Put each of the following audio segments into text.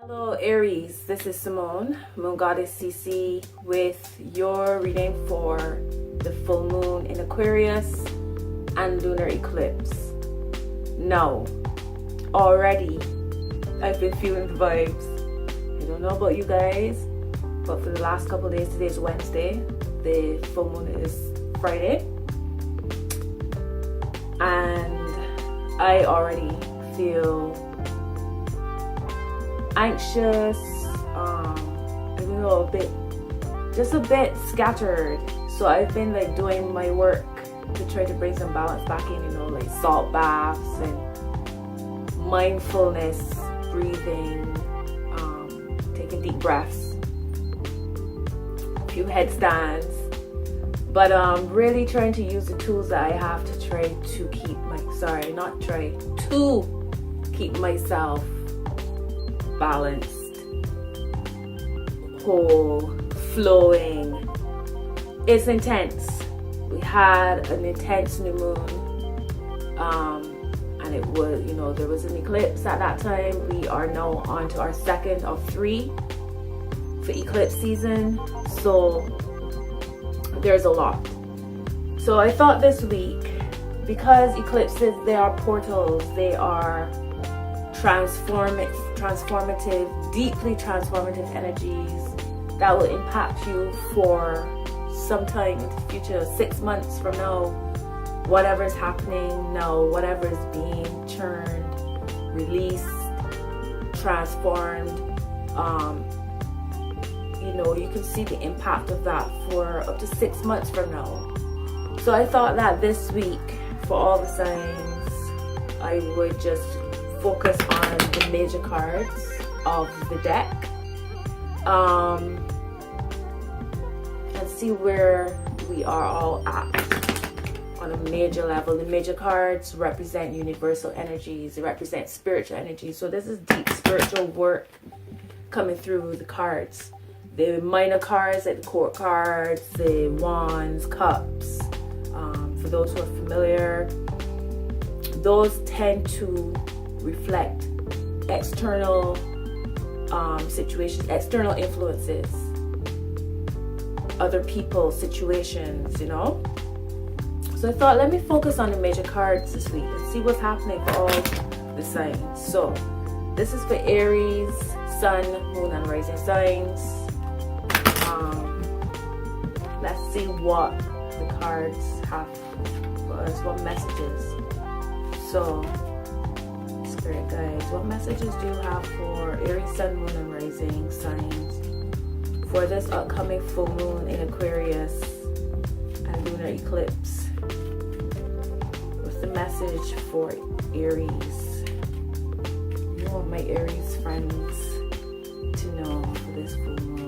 Hello Aries, this is Simone, Moon Goddess Sisi, with your reading for the full moon in Aquarius and lunar eclipse. Now, already I've been feeling the vibes. I don't know about you guys, but for the last couple of days, today is Wednesday, the full moon is Friday, and I already feel anxious, I don't know, just a bit scattered. So I've been like doing my work to try to bring some balance back in, like salt baths and mindfulness, breathing, taking deep breaths, a few headstands, but really trying to use the tools that I have to try to keep keep myself balanced, whole, flowing. It's intense. We had an intense new moon, and it was, there was an eclipse at that time. We are now on to our second of 3 for eclipse season, so there's a lot. So I thought this week, because eclipses, they are portals, they are transformative, deeply transformative energies that will impact you for some time in the future, 6 months from now, whatever's happening now, whatever is being churned, released, transformed, you can see the impact of that for up to 6 months from now. So I thought that this week, for all the signs, I would just focus on the major cards of the deck, and see where we are all at on a major level. The major cards represent universal energies, they represent spiritual energies. So this is deep spiritual work coming through the cards. The minor cards, like the court cards, the wands, cups, for those who are familiar, those tend to reflect external situations, external influences, other people, situations, So I thought, let me focus on the major cards this week and see what's happening for all the signs. So this is for Aries, Sun, Moon, and Rising signs. Let's see what the cards have for us, what messages. So Spirit guides, what messages do you have for Aries, Sun, Moon, and Rising signs for this upcoming full moon in Aquarius and lunar eclipse? What's the message for Aries? I want my Aries friends to know for this full moon.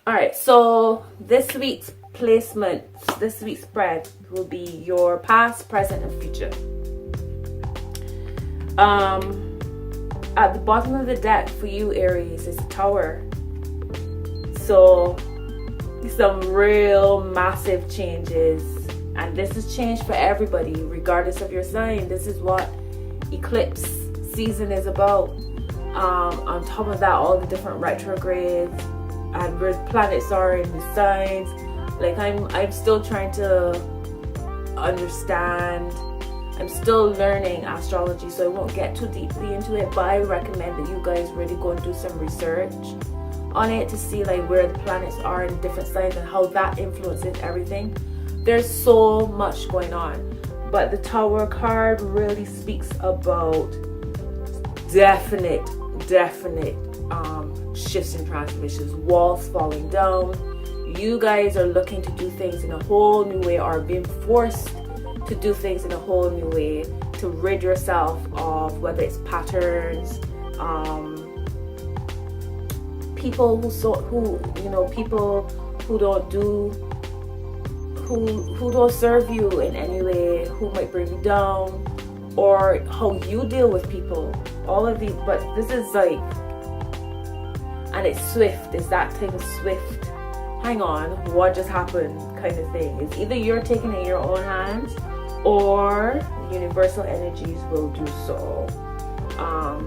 Alright, so this week's placement, this week's spread will be your past, present, and future. At the bottom of the deck for you, Aries, is the Tower. So some real massive changes, and this is change for everybody regardless of your sign. This is what eclipse season is about. On top of that, all the different retrogrades and where the planets are in the signs. Like I'm still trying to understand. I'm still learning astrology, so I won't get too deeply into it, but I recommend that you guys really go and do some research on it to see like where the planets are in different signs and how that influences everything. There's so much going on, but the Tower card really speaks about definite shifts and transformations, walls falling down. You guys are looking to do things in a whole new way, or being forced to do things in a whole new way, to rid yourself of whether it's patterns, people people who don't serve you in any way, who might bring you down, or how you deal with people. All of these, but this is like, and it's swift. It's that thing, swift. Hang on, what just happened kind of thing. It's either you're taking it in your own hands, or the universal energies will do so.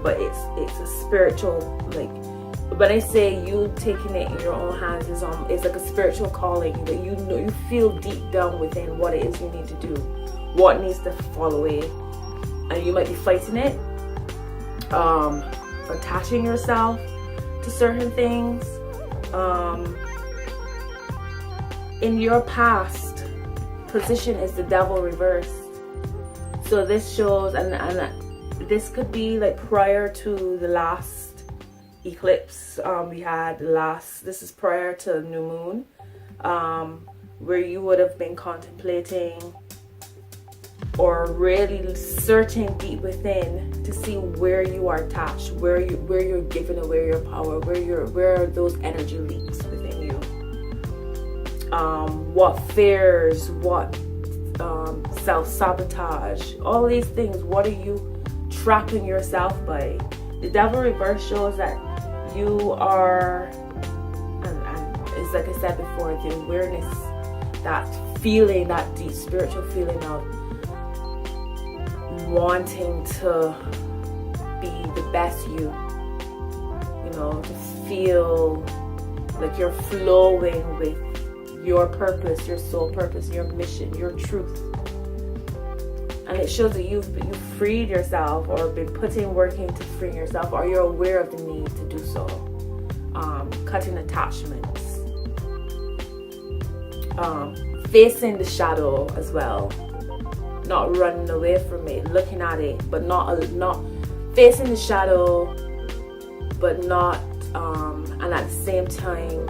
But it's a spiritual, like, when I say you taking it in your own hands, it's like a spiritual calling that you know, you feel deep down within what it is you need to do, what needs to fall away, and you might be fighting it, attaching yourself to certain things. In your past position is the devil reversed. So this shows, and this could be like prior to the last eclipse we had this is prior to new moon, where you would have been contemplating or really searching deep within to see where you are attached, where you're giving away your power, where are those energy leaks within you, what fears, what self-sabotage, all these things. What are you trapping yourself by? The devil reverse shows that you are, and it's like I said before, the awareness, that feeling, that deep spiritual feeling of wanting to be the best you know, to feel like you're flowing with your purpose, your soul purpose, your mission, your truth. And it shows that you've freed yourself, or been putting work into freeing yourself, or you're aware of the need to do so. Cutting attachments, facing the shadow as well, not running away from it, looking at it, but not facing the shadow, but not, and at the same time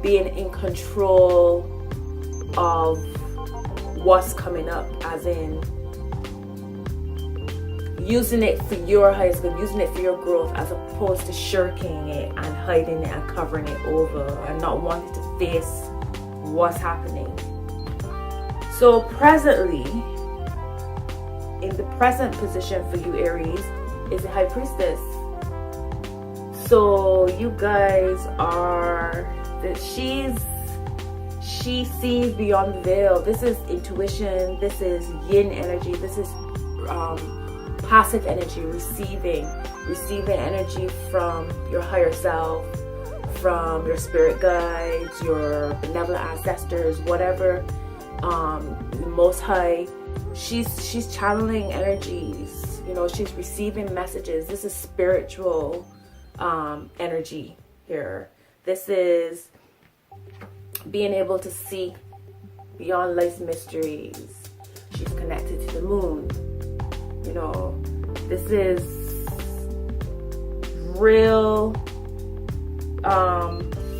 being in control of what's coming up, as in using it for your highest good, using it for your growth, as opposed to shirking it and hiding it and covering it over and not wanting to face what's happening. So presently, in the present position for you Aries, is the High Priestess. So you guys are, she sees beyond the veil. This is intuition, this is yin energy, this is passive energy, receiving energy from your higher self, from your spirit guides, your benevolent ancestors, whatever, the Most High. She's channeling energies, you know, she's receiving messages. This is spiritual energy here. This is being able to see beyond life's mysteries. She's connected to the moon. You know, this is real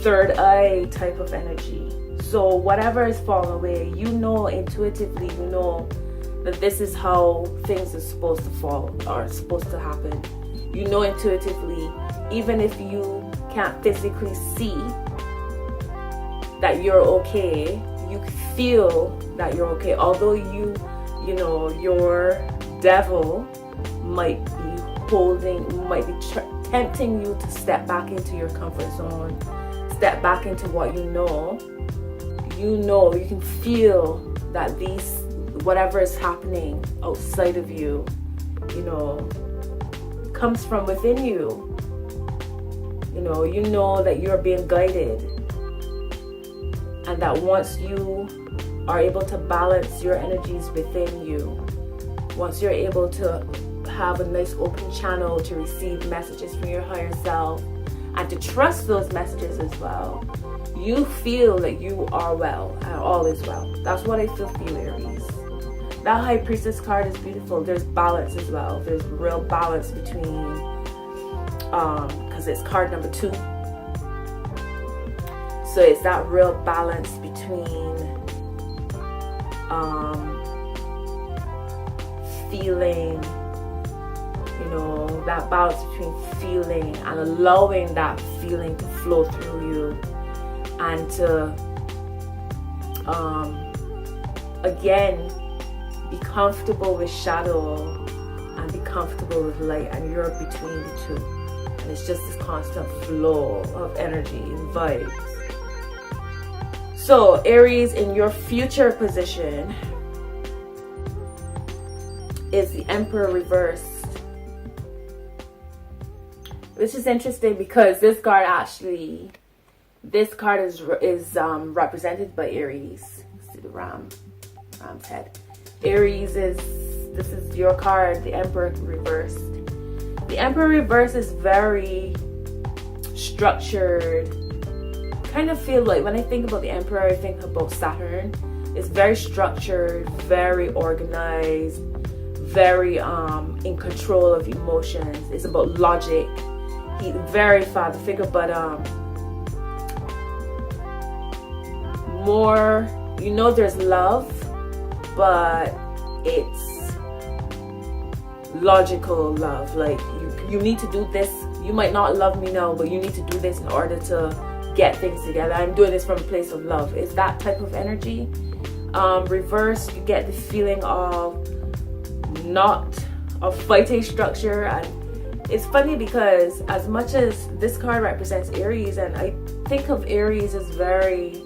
third eye type of energy. So whatever is falling away, you know, intuitively, you know that this is how things are supposed to fall, or supposed to happen. You know intuitively, even if you can't physically see that you're okay, you feel that you're okay. Although you know, your devil might be tempting you to step back into your comfort zone, step back into what you know. You can feel that whatever is happening outside of you, you know, comes from within you. You You know that you're being guided, and that once you are able to balance your energies within you, once you're able to have a nice open channel to receive messages from your higher self and to trust those messages as well, you feel that you are well and all is well. That's what I feel for you, Aries. That High Priestess card is beautiful. There's balance as well. There's real balance between, because it's card number 2. So it's that real balance between feeling, that balance between feeling and allowing that feeling to flow through you, and to again be comfortable with shadow and be comfortable with light, and you're between the two, and it's just this constant flow of energy and vibes. So Aries, in your future position is the Emperor reversed, which is interesting because this card is represented by Aries. Let's see the ram's head. Aries this is your card, the Emperor reversed. The Emperor reversed is very structured. Kind of feel like when I think about the Emperor, I think about Saturn. It's very structured, very organized, very in control of emotions. It's about logic. He's very father figure, but more, there's love, but it's logical love. Like you need to do this. You might not love me now, but you need to do this in order to get things together. I'm doing this from a place of love. It's that type of energy. Reverse, you get the feeling of not a fighting structure. And it's funny because as much as this card represents Aries, and I think of Aries as very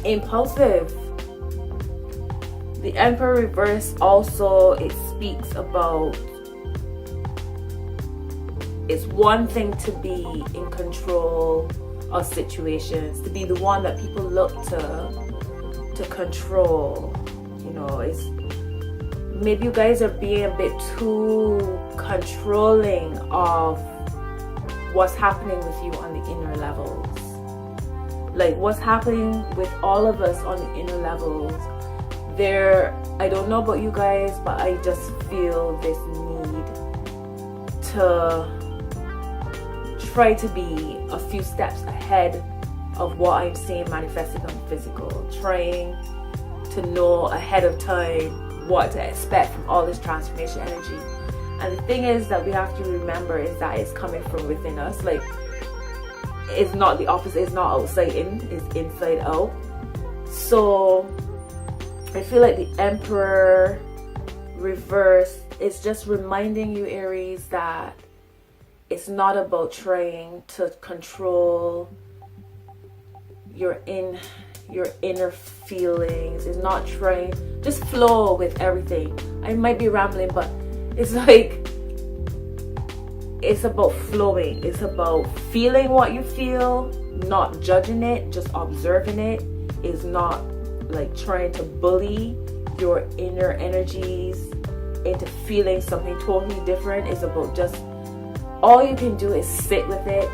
impulsive, the Emperor reverse also, it speaks about, it's one thing to be in control of situations, to be the one that people look to control. It's maybe you guys are being a bit too controlling of what's happening with you on the inner levels. Like what's happening with all of us on the inner levels. I don't know about you guys, but I just feel this need to try to be a few steps ahead of what I'm seeing manifested on physical, trying to know ahead of time what to expect from all this transformation energy. And the thing is that we have to remember is that it's coming from within us. Like it's not the opposite, it's not outside in, it's inside out. So I feel like the Emperor reverse is just reminding you, Aries, that it's not about trying to control your inner feelings. It's not trying, just flow with everything. I might be rambling, but it's like, it's about flowing. It's about feeling what you feel, not judging it, just observing it. It's not like trying to bully your inner energies into feeling something totally different. It's about just, all you can do is sit with it,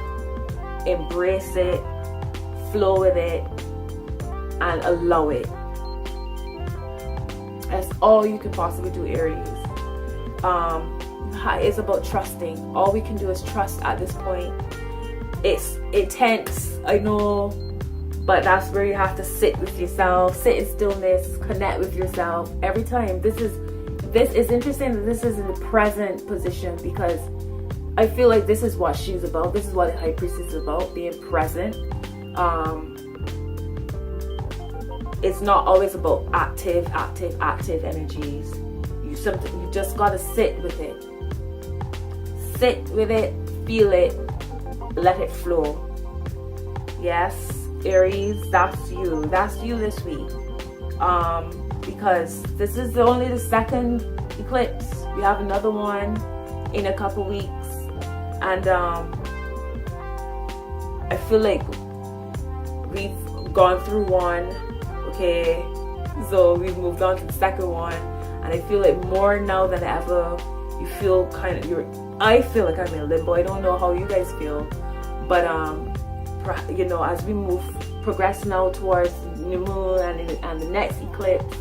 embrace it, flow with it, and allow it. That's all you can possibly do, Aries. It's about trusting. All we can do is trust at this point. It's intense, I know, but that's where you have to sit with yourself, sit in stillness, connect with yourself every time. This is interesting that this is in the present position, because I feel like this is what she's about. This is what the High Priestess is about, being present. It's not always about active energies. You just gotta sit with it. Sit with it, feel it, let it flow. Yes, Aries, that's you. That's you this week. Because this is only the second eclipse. We have another one in a couple weeks. And I feel like we've gone through one, okay, so we've moved on to the second one, and I feel like more now than ever, you feel kind of, I feel like I'm in limbo. I don't know how you guys feel, but you know, as we progress now towards new moon and the next eclipse,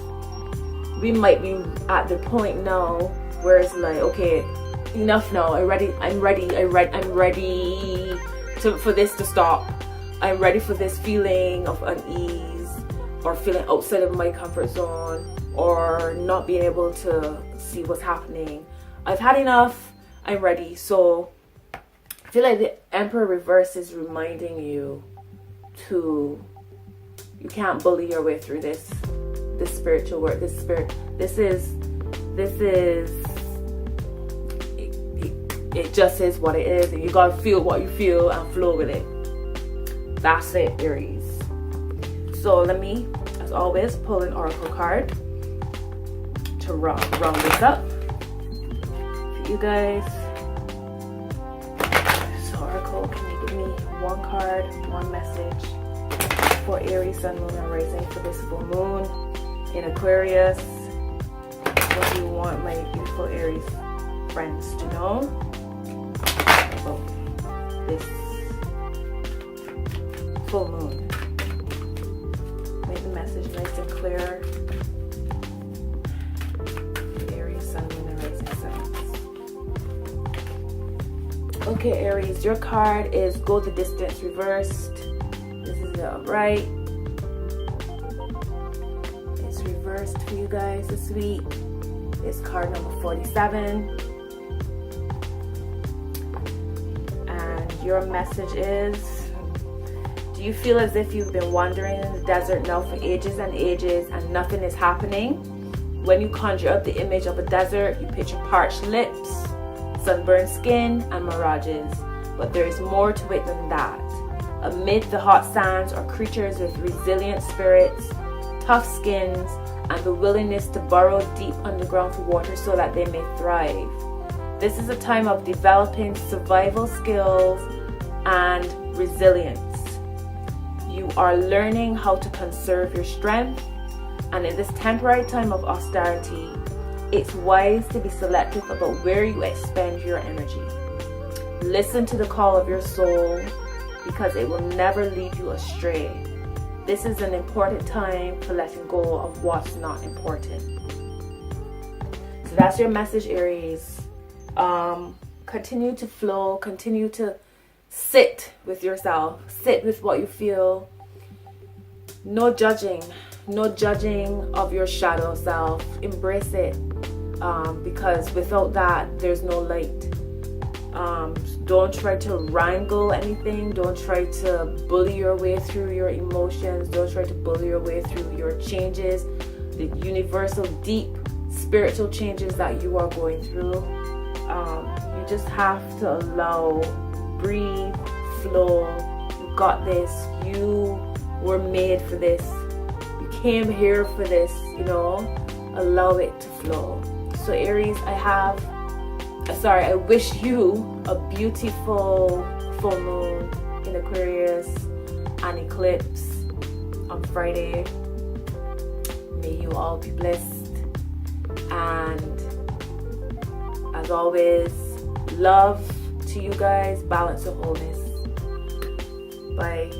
we might be at the point now where it's like, okay, enough now. I'm ready for this to stop. I'm ready for this feeling of unease, or feeling outside of my comfort zone, or not being able to see what's happening. I've had enough. I'm ready. So I feel like the Emperor reverse is reminding you you can't bully your way through this spiritual work. This is it just is what it is, and you gotta feel what you feel and flow with it. That's it, Aries. So let me, as always, pull an oracle card to round this up for you guys. So oracle, can you give me one card, one message for Aries, Sun, Moon, and Rising for this full moon in Aquarius? What do you want my beautiful Aries friends to know about this full moon? Make the message nice and clear. Aries, Sun, Moon, and Rising signs. Okay, Aries, your card is Go the Distance reversed. This is the upright. It's reversed for you guys this week. It's card number 47. And your message is, do you feel as if you've been wandering in the desert now for ages and ages and nothing is happening? When you conjure up the image of a desert, you picture parched lips, sunburned skin, and mirages. But there is more to it than that. Amid the hot sands are creatures with resilient spirits, tough skins, and the willingness to burrow deep underground for water so that they may thrive. This is a time of developing survival skills and resilience. You are learning how to conserve your strength, and in this temporary time of austerity, it's wise to be selective about where you expend your energy. Listen to the call of your soul, because it will never lead you astray. This is an important time for letting go of what's not important. So that's your message, Aries. Continue to flow, continue to sit with yourself, sit with what you feel. No judging of your shadow self. Embrace it, because without that, there's no light. Don't try to wrangle anything. Don't try to bully your way through your emotions. Don't try to bully your way through your changes, the universal, deep spiritual changes that you are going through. You just have to allow, breathe, flow. You got this. You were made for this. You came here for this, you know. Allow it to flow. So Aries, I wish you a beautiful full moon in Aquarius and eclipse on Friday. May you all be blessed, and as always, love to you guys, balance of wholeness. Bye.